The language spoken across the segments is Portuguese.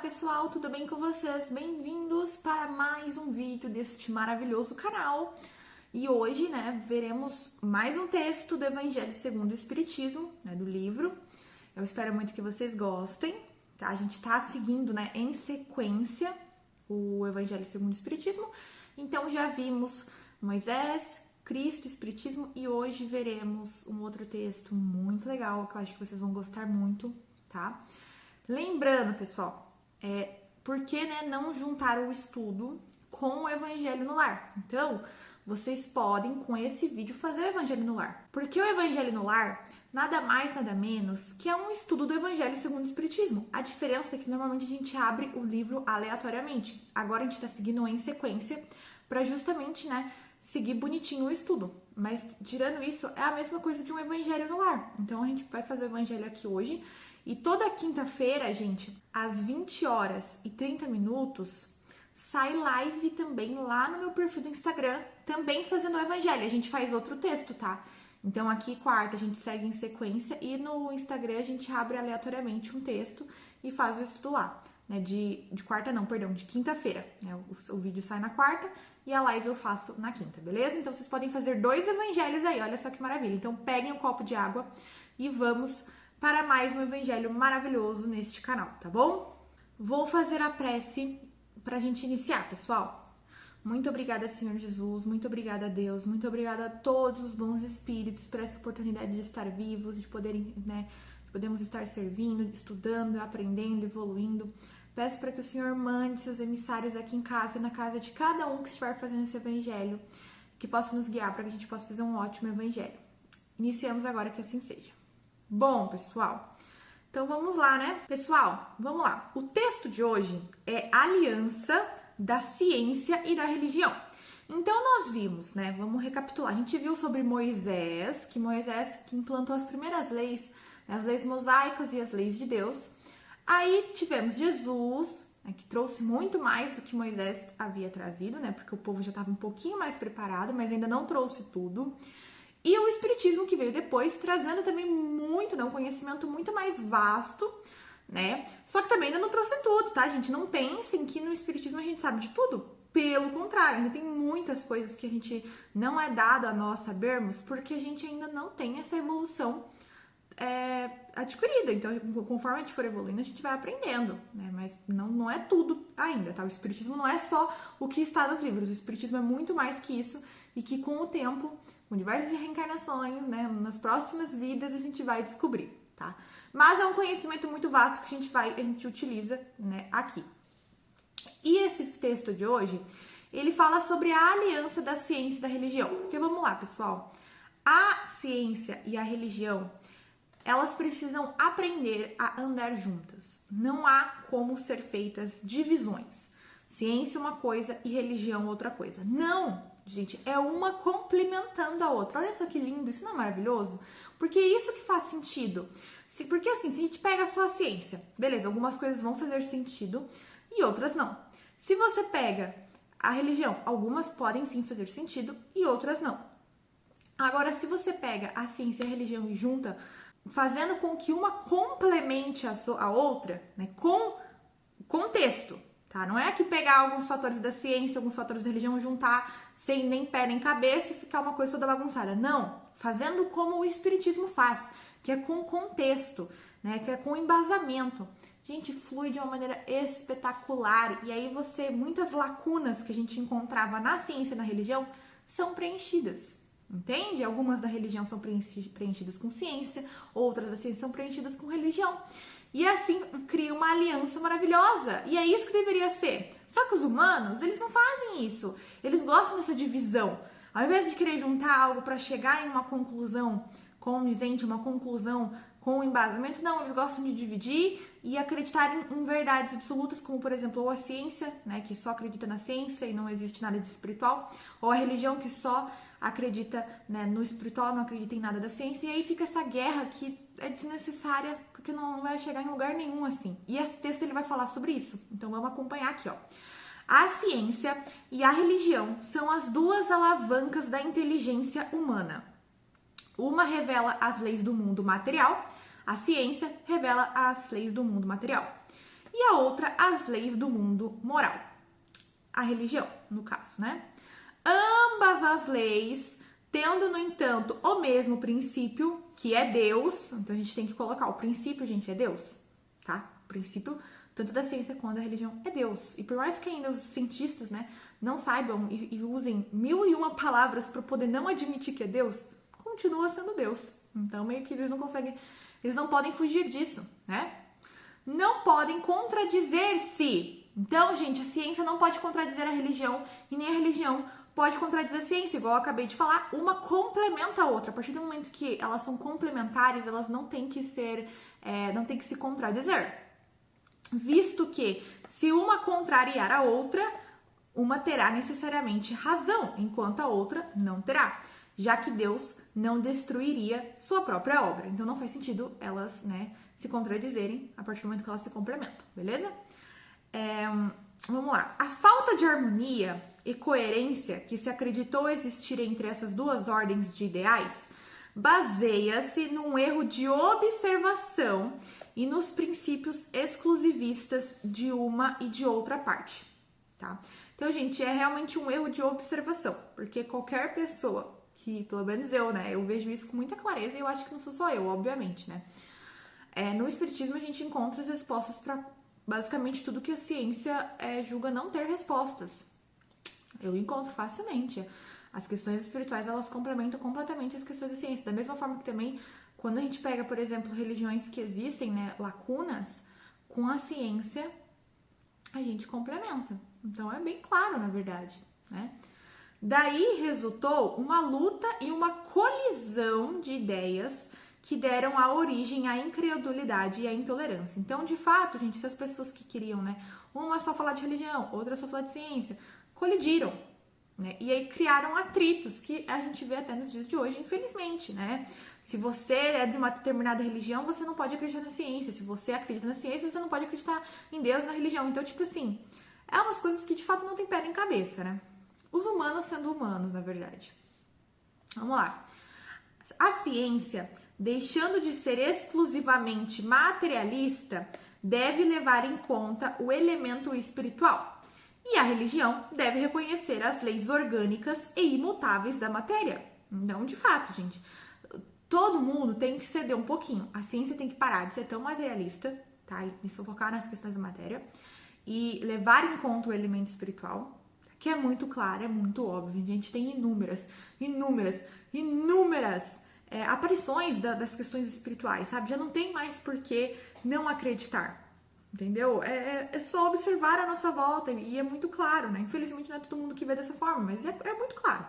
pessoal, tudo bem com vocês? Bem-vindos para mais um vídeo deste maravilhoso canal. E hoje, veremos mais um texto do Evangelho segundo o Espiritismo, do livro. Eu espero muito que vocês gostem, tá? A gente tá seguindo, em sequência o Evangelho segundo o Espiritismo. Então já vimos Moisés, Cristo, Espiritismo e hoje veremos um outro texto muito legal que eu acho que vocês vão gostar muito, tá? Lembrando, pessoal, por que não juntar o estudo com o Evangelho no Lar? Então, vocês podem, com esse vídeo, fazer o Evangelho no Lar. Porque o Evangelho no Lar, nada mais, nada menos, que é um estudo do Evangelho segundo o Espiritismo. A diferença é que, normalmente, a gente abre o livro aleatoriamente. Agora, a gente está seguindo em sequência para justamente, seguir bonitinho o estudo. Mas, tirando isso, é a mesma coisa de um Evangelho no Lar. Então, a gente vai fazer o Evangelho aqui hoje. E toda quinta-feira, gente, às 20h30, sai live também lá no meu perfil do Instagram, também fazendo o Evangelho. A gente faz outro texto, tá? Então, aqui, quarta, a gente segue em sequência e no Instagram a gente abre aleatoriamente um texto e faz o estudo lá. De quinta-feira. O vídeo sai na quarta e a live eu faço na quinta, beleza? Então, vocês podem fazer 2 evangelhos aí, olha só que maravilha. Então, peguem um copo de água e vamos para mais um evangelho maravilhoso neste canal, tá bom? Vou fazer a prece pra gente iniciar, pessoal. Muito obrigada, Senhor Jesus, muito obrigada a Deus, muito obrigada a todos os bons espíritos por essa oportunidade de estar vivos, de poderem, podemos estar servindo, estudando, aprendendo, evoluindo. Peço para que o Senhor mande seus emissários aqui em casa, na casa de cada um que estiver fazendo esse evangelho, que possa nos guiar para que a gente possa fazer um ótimo evangelho. Iniciamos agora, que assim seja. Bom, pessoal, então vamos lá, Pessoal, vamos lá. O texto de hoje é Aliança da Ciência e da Religião. Então, nós vimos, vamos recapitular. A gente viu sobre Moisés, que implantou as primeiras leis, as leis mosaicas e as leis de Deus. Aí tivemos Jesus, que trouxe muito mais do que Moisés havia trazido, porque o povo já estava um pouquinho mais preparado, mas ainda não trouxe tudo. E o Espiritismo que veio depois, trazendo também um conhecimento muito mais vasto, Só que também ainda não trouxe tudo, tá, gente? Não pensem que no Espiritismo a gente sabe de tudo. Pelo contrário, ainda tem muitas coisas que a gente não é dado a nós sabermos, porque a gente ainda não tem essa evolução adquirida. Então, conforme a gente for evoluindo, a gente vai aprendendo, Mas não é tudo ainda, tá? O Espiritismo não é só o que está nos livros. O Espiritismo é muito mais que isso e que com o tempo, com diversas reencarnações, nas próximas vidas a gente vai descobrir, tá? Mas é um conhecimento muito vasto que a gente utiliza, aqui. E esse texto de hoje, ele fala sobre a aliança da ciência e da religião. Porque vamos lá, pessoal. A ciência e a religião, elas precisam aprender a andar juntas. Não há como ser feitas divisões. Ciência é uma coisa e religião outra coisa. Não! Gente, é uma complementando a outra. Olha só que lindo, isso não é maravilhoso? Porque é isso que faz sentido. Porque assim, se a gente pega só a ciência, beleza, algumas coisas vão fazer sentido e outras não. Se você pega a religião, algumas podem sim fazer sentido e outras não. Agora, se você pega a ciência e a religião e junta, fazendo com que uma complemente a outra, com contexto, tá? Não é que pegar alguns fatores da ciência, alguns fatores da religião, juntar sem nem pé nem cabeça e ficar uma coisa toda bagunçada. Não, fazendo como o Espiritismo faz, que é com contexto, que é com embasamento. Gente, flui de uma maneira espetacular. E aí muitas lacunas que a gente encontrava na ciência e na religião são preenchidas. Entende? Algumas da religião são preenchidas com ciência, outras da ciência são preenchidas com religião. E assim cria uma aliança maravilhosa. E é isso que deveria ser. Só que os humanos, eles não fazem isso. Eles gostam dessa divisão. Ao invés de querer juntar algo para chegar em uma conclusão convincente, uma conclusão com embasamento, não, eles gostam de dividir e acreditar em verdades absolutas, como por exemplo, ou a ciência, que só acredita na ciência e não existe nada de espiritual, ou a religião que só acredita no espiritual, não acredita em nada da ciência, e aí fica essa guerra que é desnecessária, porque não vai chegar em lugar nenhum assim. E esse texto ele vai falar sobre isso, então vamos acompanhar aqui, ó. A ciência e a religião são as duas alavancas da inteligência humana. Uma revela as leis do mundo material, a ciência revela as leis do mundo material. E e a outra as leis do mundo moral. A religião, no caso, né? Ambas as leis, tendo, no entanto, o mesmo princípio, que é Deus. Então, a gente tem que colocar o princípio, gente, é Deus, tá? O princípio, tanto da ciência quanto da religião, é Deus. E por mais que ainda os cientistas, né, não saibam e usem 1001 palavras para poder não admitir que é Deus, continua sendo Deus. Então, meio que eles não conseguem, eles não podem fugir disso, né? Não podem contradizer-se. Então, gente, a ciência não pode contradizer a religião e nem a religião pode contradizer a ciência, igual eu acabei de falar, uma complementa a outra. A partir do momento que elas são complementares, elas não têm que ser, não têm que se contradizer. Visto que, se uma contrariar a outra, uma terá necessariamente razão, enquanto a outra não terá, já que Deus não destruiria sua própria obra. Então, não faz sentido elas, né, se contradizerem a partir do momento que elas se complementam, beleza? Vamos lá. A falta de harmonia e coerência que se acreditou existir entre essas duas ordens de ideais baseia-se num erro de observação e nos princípios exclusivistas de uma e de outra parte, tá? Então, gente, é realmente um erro de observação, porque qualquer pessoa que, pelo menos eu, né, eu vejo isso com muita clareza e eu acho que não sou só eu, obviamente, né? No Espiritismo a gente encontra as respostas para basicamente tudo que a ciência julga não ter respostas. Eu encontro facilmente. As questões espirituais, elas complementam completamente as questões da ciência. Da mesma forma que também, quando a gente pega, por exemplo, religiões que existem, né, lacunas, com a ciência, a gente complementa. Então, é bem claro, na verdade, né? Daí resultou uma luta e uma colisão de ideias que deram a origem à incredulidade e à intolerância. Então, de fato, gente, essas pessoas que queriam, né, uma só falar de religião, outra só falar de ciência, colidiram, né, e aí criaram atritos que a gente vê até nos dias de hoje, infelizmente, né? Se você é de uma determinada religião, você não pode acreditar na ciência. Se você acredita na ciência, você não pode acreditar em Deus, na religião. Então, tipo assim, é umas coisas que de fato não tem pé nem cabeça, né? Os humanos sendo humanos, na verdade. Vamos lá. A ciência, deixando de ser exclusivamente materialista, deve levar em conta o elemento espiritual. E a religião deve reconhecer as leis orgânicas e imutáveis da matéria. Então, de fato, gente, todo mundo tem que ceder um pouquinho. A ciência tem que parar de ser tão materialista, tá? E se focar nas questões da matéria e levar em conta o elemento espiritual, que é muito claro, é muito óbvio. A gente tem inúmeras aparições das questões espirituais, sabe? Já não tem mais por que não acreditar, entendeu? É só observar a nossa volta e é muito claro, né? Infelizmente não é todo mundo que vê dessa forma, mas é muito claro.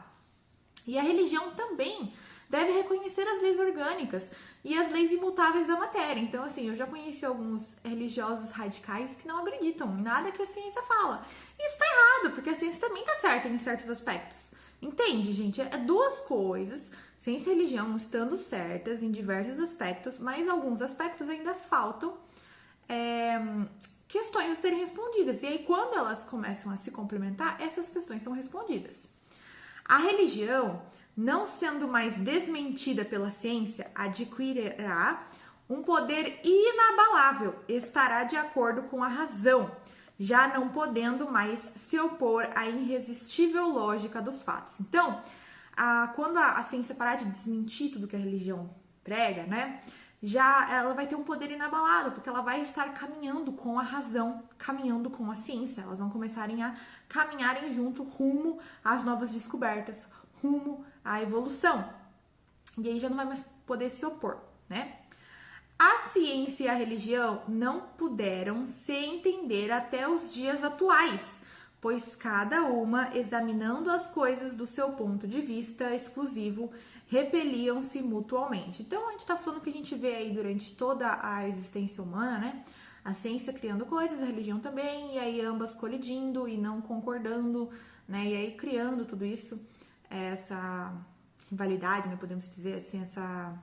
E a religião também deve reconhecer as leis orgânicas e as leis imutáveis da matéria. Então, assim, eu já conheci alguns religiosos radicais que não acreditam em nada que a ciência fala. Isso tá errado, porque a ciência também tá certa em certos aspectos. Entende, gente? É duas coisas, ciência e religião estando certas em diversos aspectos, mas alguns aspectos ainda faltam questões a serem respondidas. E aí, quando elas começam a se complementar, essas questões são respondidas. A religião, não sendo mais desmentida pela ciência, adquirirá um poder inabalável, estará de acordo com a razão, já não podendo mais se opor à irresistível lógica dos fatos. Então, quando a ciência parar de desmentir tudo que a religião prega, né, já ela vai ter um poder inabalável, porque ela vai estar caminhando com a razão, caminhando com a ciência. Elas vão começarem a caminharem junto rumo às novas descobertas, rumo à evolução. E aí já não vai mais poder se opor, né? A ciência e a religião não puderam se entender até os dias atuais, pois cada uma, examinando as coisas do seu ponto de vista exclusivo, repeliam-se mutuamente. Então, a gente está falando que a gente vê aí durante toda a existência humana, né? A ciência criando coisas, a religião também, e aí ambas colidindo e não concordando, né? E aí criando tudo isso, essa rivalidade, né? Podemos dizer assim, essa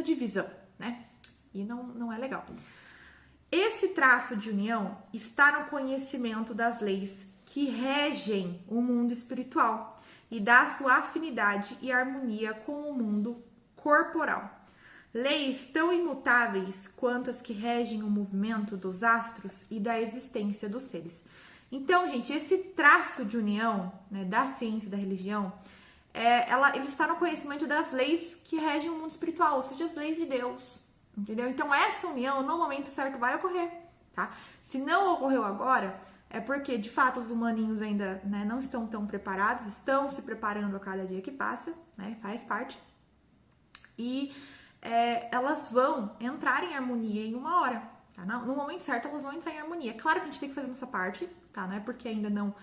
divisão, né? E não é legal. Esse traço de união está no conhecimento das leis que regem o mundo espiritual e da sua afinidade e harmonia com o mundo corporal. leis tão imutáveis quanto as que regem o movimento dos astros e da existência dos seres. Então, gente, esse traço de união, né, da ciência e da religião, ele está no conhecimento das leis que regem o mundo espiritual, ou seja, as leis de Deus, entendeu? Então, essa união, no momento certo, vai ocorrer, tá? Se não ocorreu agora, é porque, de fato, os humaninhos ainda, né, não estão tão preparados, estão se preparando a cada dia que passa, né, faz parte, e elas vão entrar em harmonia em uma hora, tá? No momento certo, elas vão entrar em harmonia. Claro que a gente tem que fazer a nossa parte, tá? Não é porque ainda não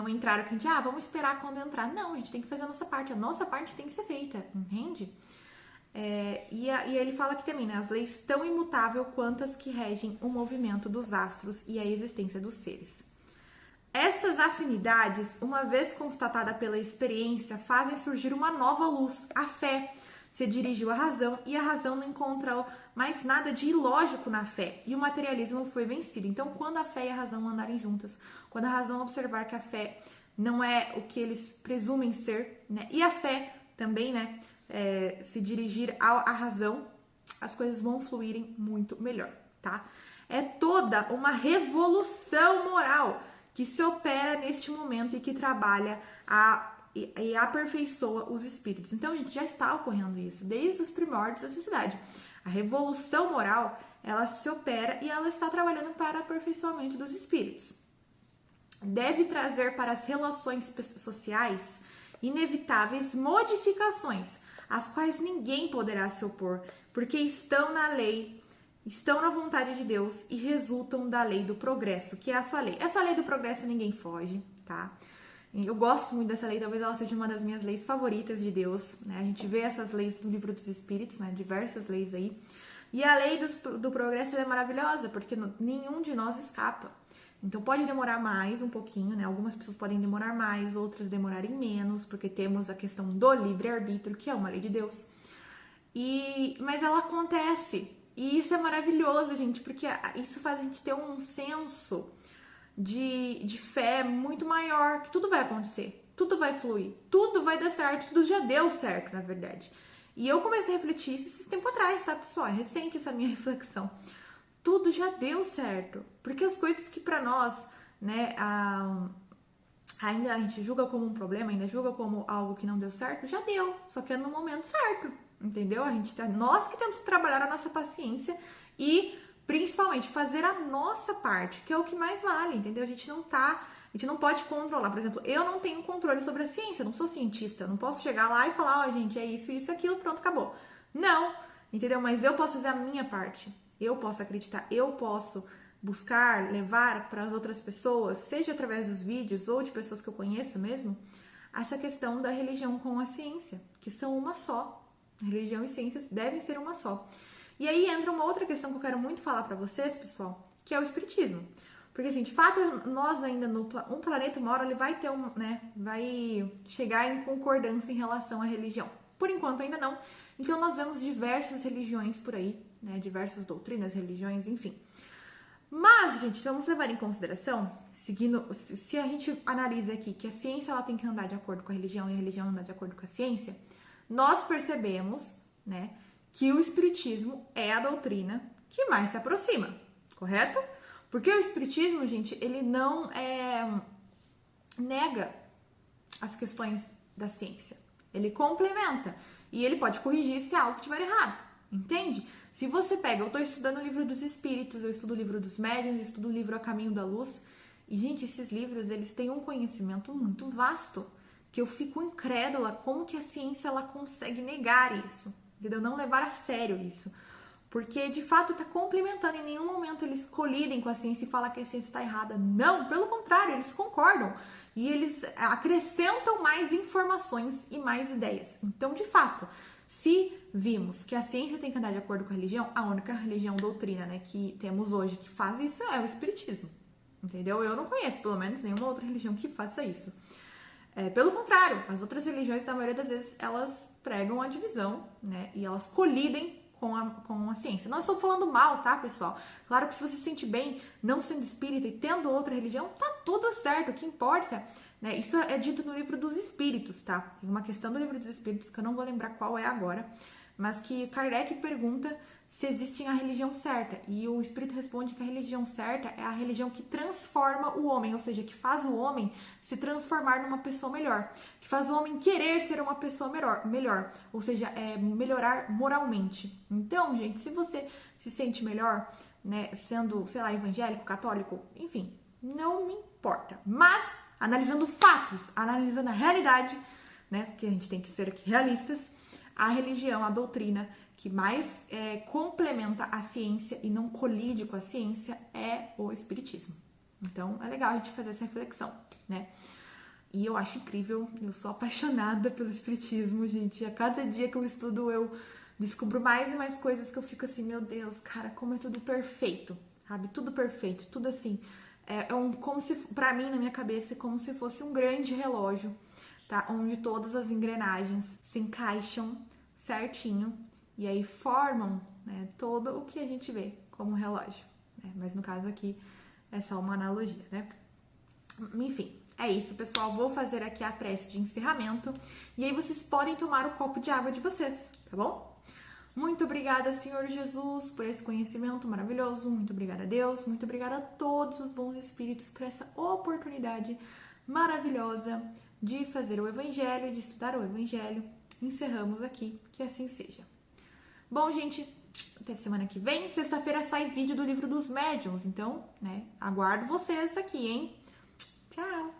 entraram que a gente, vamos esperar quando entrar. Não, a gente tem que fazer a nossa parte. A nossa parte tem que ser feita, entende? E ele fala aqui também, né? As leis tão imutáveis quanto as que regem o movimento dos astros e a existência dos seres. Estas afinidades, uma vez constatada pela experiência, fazem surgir uma nova luz, a fé. Se dirigiu à razão e a razão não encontrou mais nada de ilógico na fé e o materialismo foi vencido. Então, quando a fé e a razão andarem juntas, quando a razão observar que a fé não é o que eles presumem ser, né? E a fé também, né? Se dirigir à razão, as coisas vão fluírem muito melhor, tá? É toda uma revolução moral que se opera neste momento e que trabalha e aperfeiçoa os espíritos. Então, gente, já está ocorrendo isso desde os primórdios da sociedade. A revolução moral, ela se opera e ela está trabalhando para o aperfeiçoamento dos espíritos. Deve trazer para as relações sociais inevitáveis modificações, às quais ninguém poderá se opor, porque estão na lei, estão na vontade de Deus e resultam da lei do progresso, que é a sua lei. Essa lei do progresso ninguém foge, tá? Eu gosto muito dessa lei, talvez ela seja uma das minhas leis favoritas de Deus, né? A gente vê essas leis no livro dos Espíritos, né? Diversas leis aí. E a lei do progresso é maravilhosa, porque nenhum de nós escapa. Então pode demorar mais um pouquinho, né? Algumas pessoas podem demorar mais, outras demorarem menos, porque temos a questão do livre-arbítrio, que é uma lei de Deus. Mas ela acontece. E isso é maravilhoso, gente, porque isso faz a gente ter um senso de fé muito maior, que tudo vai acontecer, tudo vai fluir, tudo vai dar certo, tudo já deu certo, na verdade. E eu comecei a refletir isso esse tempo atrás, tá, pessoal? É recente essa minha reflexão. Tudo já deu certo, porque as coisas que pra nós, né, ainda a gente julga como um problema, ainda julga como algo que não deu certo, já deu, só que é no momento certo, entendeu? Nós que temos que trabalhar a nossa paciência e principalmente fazer a nossa parte, que é o que mais vale, entendeu? A gente não pode controlar. Por exemplo, eu não tenho controle sobre a ciência, eu não sou cientista, eu não posso chegar lá e falar, gente, é isso, isso, aquilo, pronto, acabou. Não, entendeu? Mas eu posso fazer a minha parte, eu posso acreditar, eu posso buscar, levar para as outras pessoas, seja através dos vídeos ou de pessoas que eu conheço mesmo, essa questão da religião com a ciência, que são uma só. Religião e ciências devem ser uma só. E aí entra uma outra questão que eu quero muito falar pra vocês, pessoal, que é o espiritismo. Porque, assim, de fato, nós ainda um planeta, uma hora ele vai ter vai chegar em concordância em relação à religião. Por enquanto ainda não. Então nós vemos diversas religiões por aí, né, diversas doutrinas, religiões, enfim. Mas, gente, vamos levar em consideração, se a gente analisa aqui que a ciência ela tem que andar de acordo com a religião e a religião andar de acordo com a ciência, nós percebemos, né, que o espiritismo é a doutrina que mais se aproxima, correto? Porque o espiritismo, gente, ele não nega as questões da ciência. Ele complementa e ele pode corrigir se algo estiver errado, entende? Se você pega, eu estou estudando o livro dos espíritos, eu estudo o livro dos médiuns, eu estudo o livro A Caminho da Luz, e, gente, esses livros, eles têm um conhecimento muito vasto, que eu fico incrédula como que a ciência ela consegue negar isso, entendeu? Não levar a sério isso. Porque, de fato, está complementando. Em nenhum momento eles colidem com a ciência e falam que a ciência está errada. Não, pelo contrário, eles concordam. E eles acrescentam mais informações e mais ideias. Então, de fato, se vimos que a ciência tem que andar de acordo com a religião, a única religião doutrina, né, que temos hoje que faz isso é o espiritismo. Entendeu? Eu não conheço, pelo menos, nenhuma outra religião que faça isso. Pelo contrário, as outras religiões, na maioria das vezes, elas pregam a divisão, né? E elas colidem com a ciência. Não estou falando mal, tá, pessoal? Claro que se você se sente bem não sendo espírita e tendo outra religião, tá tudo certo. O que importa, né? Isso é dito no livro dos Espíritos, tá? Tem uma questão do livro dos Espíritos que eu não vou lembrar qual é agora, mas que Kardec pergunta se existe a religião certa, e o Espírito responde que a religião certa é a religião que transforma o homem, ou seja, que faz o homem se transformar numa pessoa melhor, que faz o homem querer ser uma pessoa melhor, ou seja, melhorar moralmente. Então, gente, se você se sente melhor, né, sendo, sei lá, evangélico, católico, enfim, não me importa. Mas, analisando fatos, analisando a realidade, né, porque a gente tem que ser aqui realistas, a religião, a doutrina que mais complementa a ciência e não colide com a ciência é o espiritismo. Então, é legal a gente fazer essa reflexão, né? E eu acho incrível, eu sou apaixonada pelo espiritismo, gente. A cada dia que eu estudo, eu descubro mais e mais coisas que eu fico assim, meu Deus, cara, como é tudo perfeito, sabe? Tudo perfeito, tudo assim. Como se, pra mim, na minha cabeça, é como se fosse um grande relógio, tá? Onde todas as engrenagens se encaixam certinho e aí formam, né, todo o que a gente vê como um relógio, né? Mas no caso aqui é só uma analogia, né? Enfim, é isso, pessoal. Vou fazer aqui a prece de encerramento e aí vocês podem tomar o copo de água de vocês, tá bom? Muito obrigada, Senhor Jesus, por esse conhecimento maravilhoso. Muito obrigada, Deus. Muito obrigada a todos os bons espíritos por essa oportunidade maravilhosa de fazer o Evangelho, de estudar o Evangelho. Encerramos aqui, que assim seja. Bom, gente, até semana que vem. Sexta-feira sai vídeo do Livro dos Médiuns, então, né, aguardo vocês aqui, hein? Tchau!